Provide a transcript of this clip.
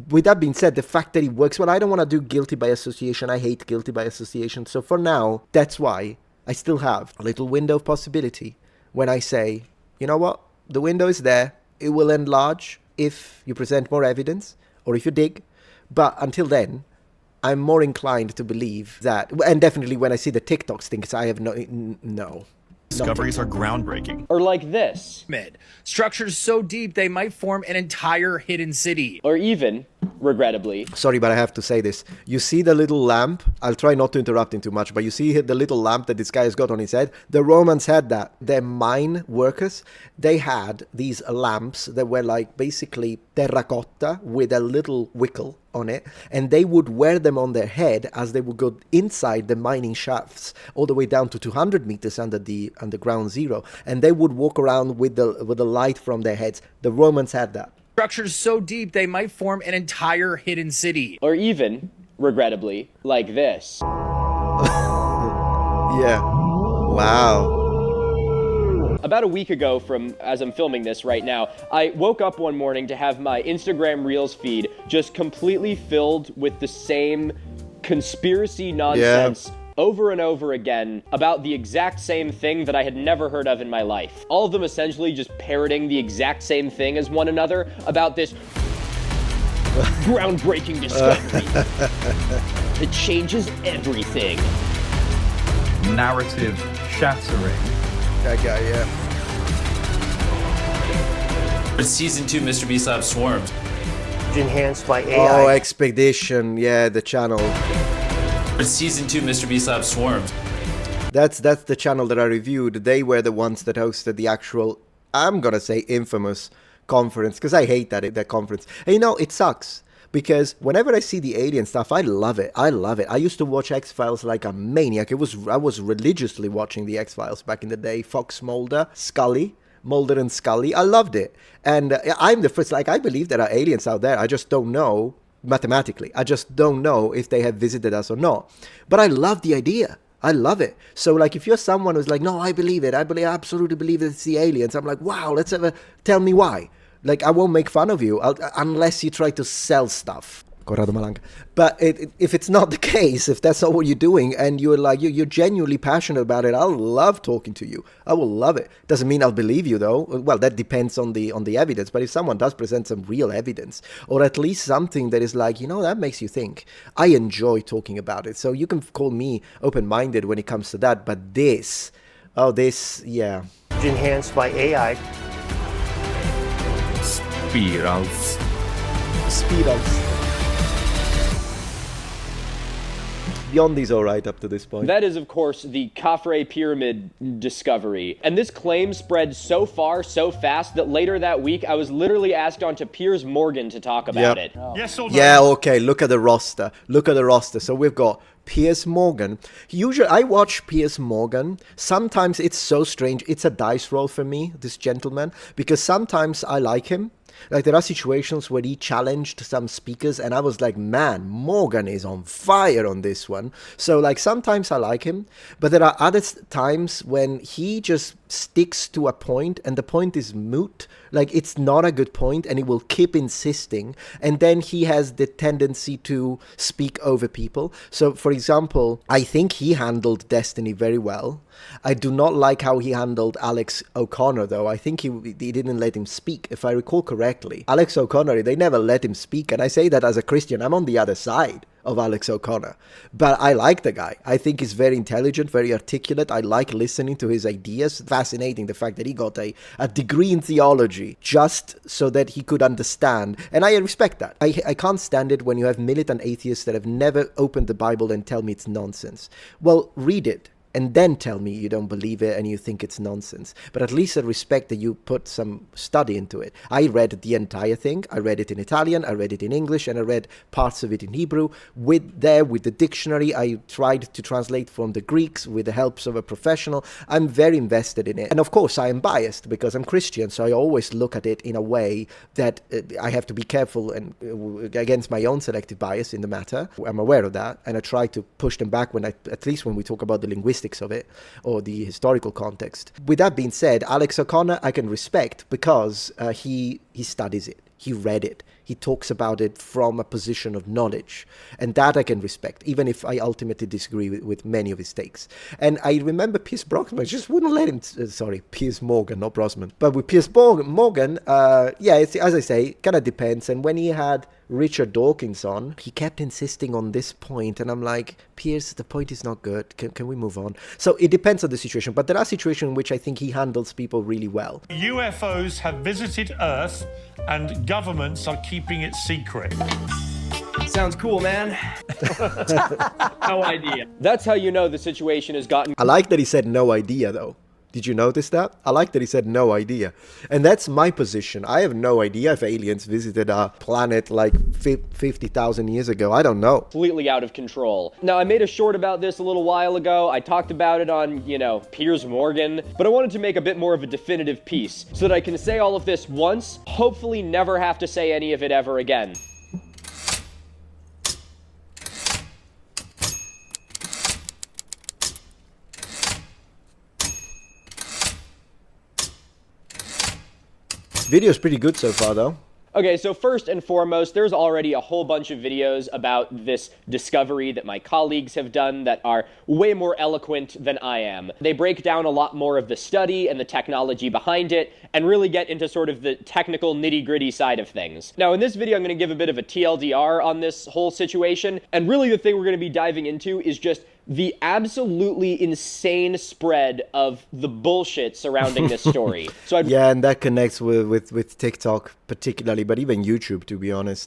with that being said, the fact that it works well, I don't want to do guilty by association. I hate guilty by association. So for now, that's why I still have a little window of possibility when I say, you know what, the window is there. It will enlarge if you present more evidence or if you dig. But until then, I'm more inclined to believe that, and definitely when I see the TikToks things, I have no. Discoveries are groundbreaking. Or like this. Structures so deep they might form an entire hidden city. Or even, regrettably... Sorry, but I have to say this. You see the little lamp? I'll try not to interrupt him too much, but you see the little lamp that this guy has got on his head? The Romans had that. Their mine workers, they had these lamps that were like basically terracotta with a little wickle on it, and they would wear them on their head as they would go inside the mining shafts all the way down to 200 meters under ground zero, and they would walk around with the light from their heads. The Romans had that. Structures so deep they might form an entire hidden city. Or even, regrettably, like this. Yeah. Wow. About a week ago from as I'm filming this right now, I woke up one morning to have my Instagram Reels feed just completely filled with the same conspiracy nonsense over and over again about the exact same thing that I had never heard of in my life. All of them essentially just parroting the exact same thing as one another about this groundbreaking discovery that changes everything. Narrative shattering. That guy, yeah. But season 2 Mr. Beast Lab swarmed. Enhanced by AI. Oh, Expedition, yeah, the channel. But season 2 Mr. Beast Lab swarmed. That's the channel that I reviewed. They were the ones that hosted the actual, I'm gonna say, infamous conference, because I hate that conference. And you know, it sucks. Because whenever I see the alien stuff, I love it. I love it. I used to watch X-Files like a maniac. I was religiously watching the X-Files back in the day. Fox Mulder and Scully. I loved it. And I'm the first, I believe there are aliens out there. I just don't know mathematically. I just don't know if they have visited us or not. But I love the idea. I love it. So if you're someone who's like, no, I believe it. I absolutely believe it's the aliens. I'm like, wow, tell me why. I won't make fun of you unless you try to sell stuff. Corrado Malanga. But if it's not the case, if that's not what you're doing, and you're genuinely passionate about it, I'll love talking to you. I will love it. Doesn't mean I'll believe you though. Well, that depends on the evidence. But if someone does present some real evidence, or at least something that is that makes you think, I enjoy talking about it. So you can call me open-minded when it comes to that. But this, yeah. Enhanced by AI. Spirals. Beyond all right up to this point. That is, of course, the Khafre Pyramid discovery. And this claim spread so far, so fast, that later that week, I was literally asked on to Piers Morgan to talk about it. Yes or no? Yeah, okay, look at the roster. So we've got Piers Morgan. Usually, I watch Piers Morgan. Sometimes it's so strange. It's a dice roll for me, this gentleman, because sometimes I like him. There are situations where he challenged some speakers and I was like, man, Morgan is on fire on this one. So sometimes I like him, but there are other times when he just sticks to a point and the point is moot. It's not a good point and he will keep insisting. And then he has the tendency to speak over people. So for example, I think he handled Destiny very well. I do not like how he handled Alex O'Connor, though. I think he didn't let him speak, if I recall correctly. Alex O'Connor, they never let him speak, and I say that as a Christian. I'm on the other side of Alex O'Connor. But I like the guy. I think he's very intelligent, very articulate. I like listening to his ideas. Fascinating, the fact that he got a degree in theology just so that he could understand. And I respect that. I can't stand it when you have militant atheists that have never opened the Bible and tell me it's nonsense. Well, read it. And then tell me you don't believe it and you think it's nonsense. But at least I respect that you put some study into it. I read the entire thing. I read it in Italian, I read it in English, and I read parts of it in Hebrew. With the dictionary, I tried to translate from the Greeks with the help of a professional. I'm very invested in it. And of course, I am biased because I'm Christian, so I always look at it in a way that I have to be careful and against my own selective bias in the matter. I'm aware of that, and I try to push them back at least when we talk about the linguistics of it or the historical context. With that being said, Alex O'Connor I can respect because he studies it. He read it. He talks about it from a position of knowledge. And that I can respect, even if I ultimately disagree with many of his takes. And I remember Piers Brosnan just wouldn't let him, Piers Morgan, not Brosnan. But with Piers Morgan, it's, as I say, kind of depends. And when he had Richard Dawkins on, he kept insisting on this point, and I'm like, Piers, the point is not good. Can we move on? So it depends on the situation, but there are situations in which I think he handles people really well. UFOs have visited Earth, and governments are keeping it secret. Sounds cool, man. No idea. That's how you know the situation has gotten. I like that he said no idea, though. Did you notice that? I like that he said no idea. And that's my position. I have no idea if aliens visited our planet like 50,000 years ago. I don't know. Completely out of control. Now, I made a short about this a little while ago. I talked about it on, Piers Morgan, but I wanted to make a bit more of a definitive piece so that I can say all of this once, hopefully never have to say any of it ever again. Video's pretty good so far, though. Okay, so first and foremost, there's already a whole bunch of videos about this discovery that my colleagues have done that are way more eloquent than I am. They break down a lot more of the study and the technology behind it, and really get into sort of the technical nitty-gritty side of things. Now, in this video, I'm going to give a bit of a TLDR on this whole situation, and really the thing we're going to be diving into is just the absolutely insane spread of the bullshit surrounding this story. Yeah, and that connects with TikTok particularly, but even YouTube, to be honest.